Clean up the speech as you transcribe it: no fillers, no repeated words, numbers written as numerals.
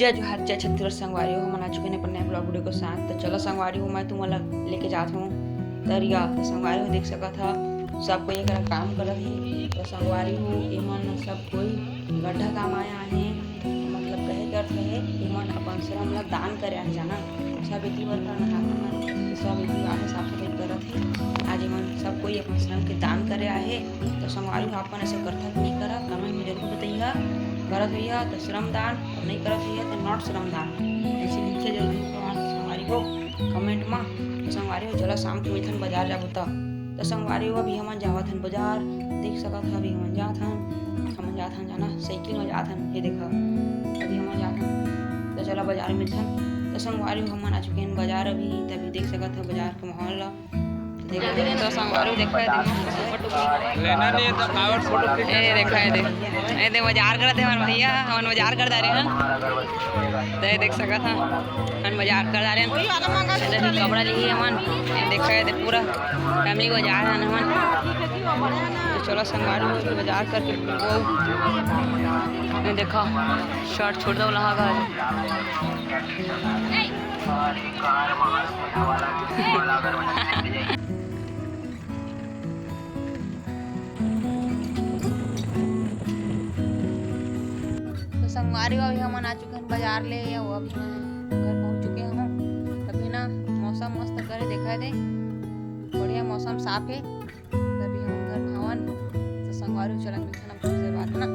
जय जोहार जय छत्तीसगढ़ संगवारी हो। हम आ चुके हैं अपने नए ब्लॉग वीडियो के साथ। तो चलो संगवारी हो, मैं तुम्हारा लेके जाता हूँ दरिया। तो संगवारी हो देख सका था सब कोई एक काम करत ही। तो संगवारी हो एमन सब कोई गड्ढा काम आया है, मतलब कहे करत है एमन अपन श्रम ला दान करे आए जाना। सब इति बर का नहा सब इति आए साफ सफाई करत है। आज एमन सब कोई अपन श्रम के दान करे आए। तो संगवारी हो अपन ऐसे करता कि नहीं करा, कमेंट में जरूर बताइए। करत हुई तो श्रम दान और नहीं करत हुई तो नॉट श्रम दान, ऐसे लिखे जरूर संगवारी हो कमेंट में। तो संगवारी हो चलो शाम के मिथन बाजार जाबो तो संगवारी हो अभी हम जावत हन बाजार। देख सकत ह अभी हम जात हन जाना साइकिल में जात हन। ये देखा अभी हम जात हन तो चलो बाजार में मिथन। तो संगवारी हो हम आ चुके हैं बाजार अभी। तभी देख सकत ह बाजार के माहौल ला। तो संगवारी देखा है लेना नहीं तो कावड़ फोटो खींच ये देखा है दे बाजार करते हमारे भैया, हम बाजार कर जा रहे हैं। तो देख सका था हम बाजार कर जा रहे हैं, कपड़ा लिए हमन। देखा है पूरा फैमिली बाजार है हमन। तो चलो संगवारी बाजार करके वो देखा शर्ट छोड़ दो लगा संगवारी अभी हम आ चुके हैं बाजार ले, या वो अभी घर पहुंच चुके हैं हम। अभी ना मौसम मस्त करे देखा दे, बढ़िया मौसम साफ है। तभी हम घर भावन तो संगवारी चला मिलते हैं से बात ना।